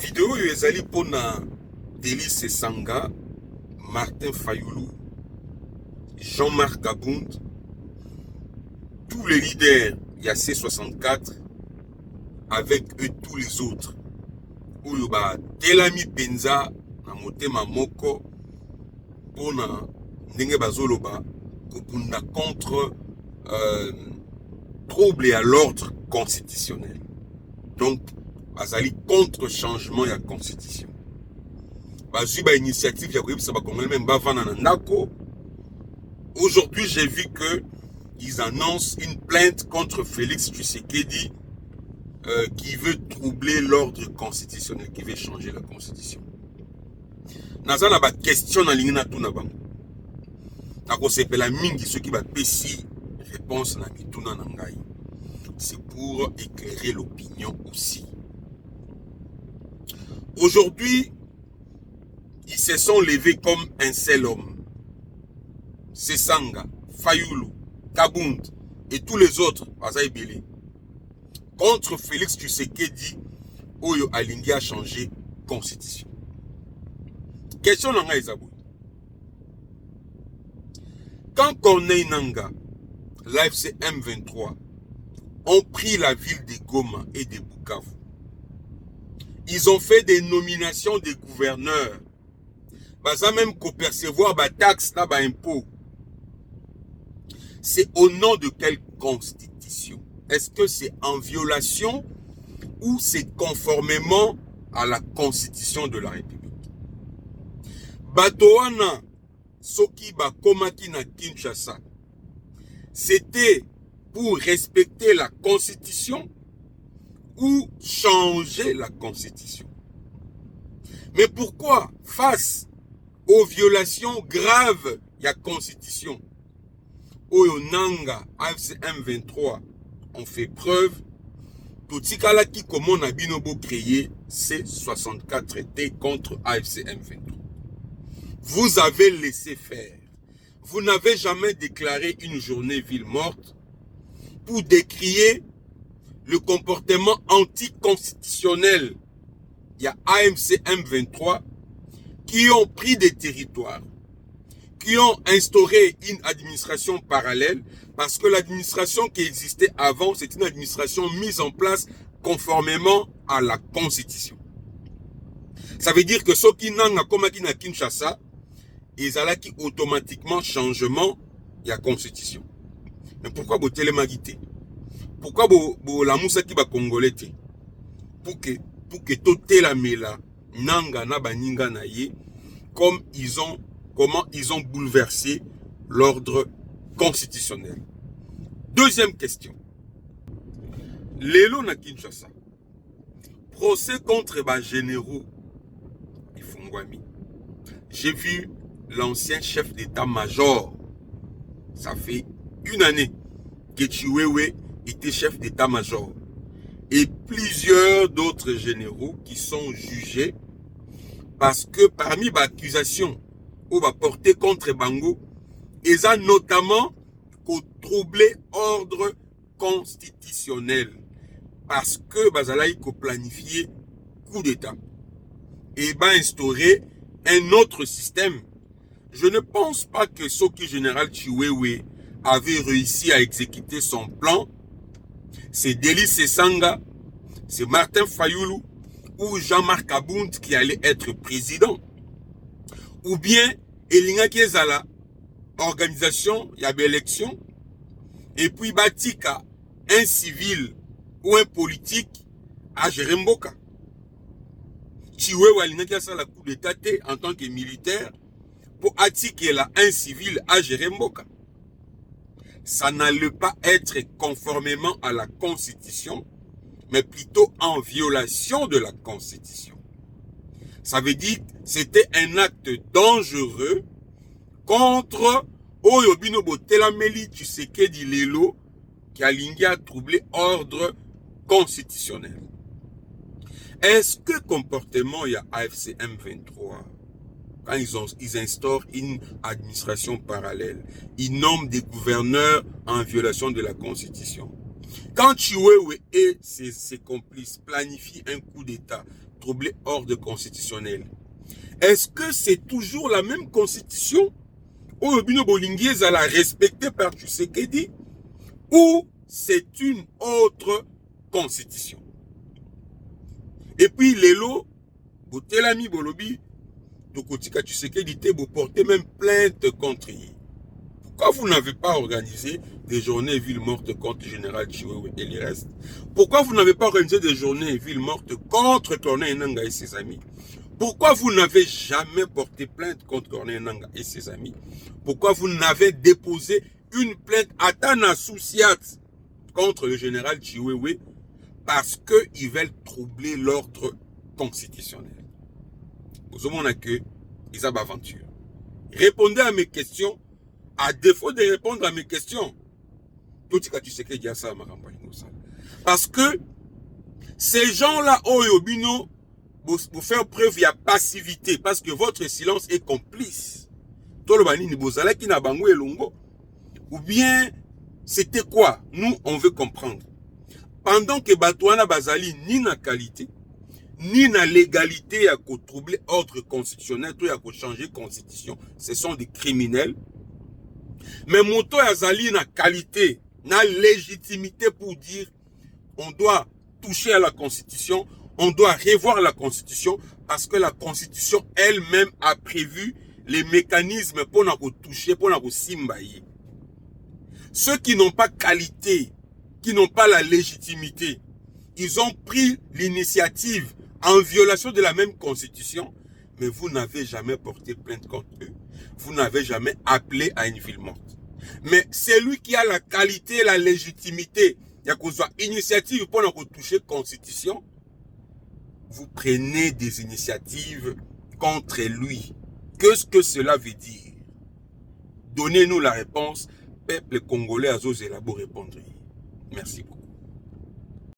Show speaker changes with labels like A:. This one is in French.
A: Vidéo ezali pona Délice Sanga, Martin Fayoulou, Jean-Marc Abound, tous les leaders, il y a C64, avec eux tous les autres. Ouyoba, Telami Penza, na motema moko, pona ndenge bazoloba, kopunda contre trouble à l'ordre constitutionnel. Donc, bazali contre changement de la constitution. Bazui ba initiative ya koyebisa ba Congolais même bavana na ndako. Aujourd'hui, j'ai vu que ils annoncent une plainte contre Félix Tshisekedi qui veut troubler l'ordre constitutionnel, qui veut changer la constitution. Naza na ba question na lingi na tuna bango. Nako sepela mingi ceux qui ba pesi réponse na mituna na ngai. C'est pour éclairer l'opinion aussi. Aujourd'hui, ils se sont levés comme un seul homme. Sesanga, Fayoulou, Kabound et tous les autres, Bazaïbélé, contre Félix Tshisekedi, Oyo Alingi a changé constitution. Question Nanga Ezabou. Quand Corneille Nanga, l'AFC M23, ont pris la ville de Goma et de Bukavu, ils ont fait des nominations des gouverneurs. Baza même qu'au percevoir ba taxe na ba impôt. C'est au nom de quelle constitution? Est-ce que c'est en violation ou c'est conformément à la constitution de la République? Batoana soki ba komaki na Kinshasa, c'était pour respecter la constitution ou changer la constitution? Mais pourquoi, face aux violations graves de la constitution, Oyo Nanga, AFC M23 ont fait preuve, Totikala qui comment a binobo créé C64 traité contre AFC M23. Vous avez laissé faire. Vous n'avez jamais déclaré une journée ville morte pour décrier le comportement anticonstitutionnel. Il y a AMC M23 qui ont pris des territoires, qui ont instauré une administration parallèle, parce que l'administration qui existait avant, c'est une administration mise en place conformément à la Constitution. Ça veut dire que ceux qui n'ont pas na Kinshasa, ils ont qui automatiquement changement de la Constitution. Mais pourquoi vous télémagité? Pourquoi vous la moussa qui va congolais? Pour que tout la mela nanga na baninga na ye, comment ils ont bouleversé l'ordre constitutionnel. Deuxième question. Lelo na Kinshasa, procès contre les généraux Ifungwami. J'ai vu l'ancien chef d'état-major. Ça fait une année que Chiwewe était chef d'état-major. Et plusieurs d'autres généraux qui sont jugés parce que parmi les accusations qu'on va porter contre Bango, ils ont notamment troublé l'ordre constitutionnel parce que Bazalaï a planifié coup d'État et va instaurer un autre système. Je ne pense pas que Soki Général Chiwewe avait réussi à exécuter son plan. C'est Délice Sanga, c'est Martin Fayoulou ou Jean-Marc Abound qui allait être président. Ou bien Elinga Kiezala, organisation, il y avait élection, et puis Batika, un civil ou un politique à Jeremboka. Chiwewe Elinga Kiezala coup d'état en tant que militaire pour attiquer là un civil à Jeremboka. Ça n'allait pas être conformément à la Constitution, mais plutôt en violation de la Constitution. Ça veut dire que c'était un acte dangereux contre Oyo Binobo Telameli Tshisekedi Lelo qui a lingué à troubler l'ordre constitutionnel. Est-ce que comportement il y a AFC M23 quand ils instaurent une administration parallèle, ils nomment des gouverneurs en violation de la Constitution? Quand Chiwewe et ses complices planifient un coup d'État troublé ordre constitutionnel, est-ce que c'est toujours la même constitution où Obino Bolingi est à la respecter par Tshisekedi ou c'est une autre constitution? Et puis, Lelo, Botelami Bolobi, Tokotika Tshisekedi te porter même plainte contre lui. Pourquoi vous n'avez pas organisé des journées villes mortes contre le général Chiwewe et les restes? Pourquoi vous n'avez pas organisé des journées villes mortes contre Corneille Nangaa et ses amis? Pourquoi vous n'avez jamais porté plainte contre Corneille Nangaa et ses amis? Pourquoi vous n'avez déposé une plainte à Tana Souciat contre le général Chiwewe? Parce qu'ils veulent troubler l'ordre constitutionnel. Vous avez que ils ont aventure. Répondez à mes questions. À défaut de répondre à mes questions, parce que ces gens-là, Oyobino, vous faire preuve de passivité, parce que votre silence est complice. Ou bien, c'était quoi? Nous, on veut comprendre. Pendant que Batouana Bazali, ni na qualité, ni na légalité à troubler ordre constitutionnel, ou à changer constitution, ce sont des criminels. Mais Moto Azali na qualité, na légitimité pour dire on doit toucher à la constitution, on doit revoir la constitution parce que la constitution elle-même a prévu les mécanismes pour nous toucher, pour nous simbailler. Ceux qui n'ont pas qualité, qui n'ont pas la légitimité, ils ont pris l'initiative en violation de la même constitution, mais vous n'avez jamais porté plainte contre eux. Vous n'avez jamais appelé à une ville morte. Mais celui qui a la qualité, la légitimité, il y a qu'on soit initiative pour nous toucher la constitution, vous prenez des initiatives contre lui. Qu'est-ce que cela veut dire? Donnez-nous la réponse. Peuple congolais a osé répondre. Merci beaucoup.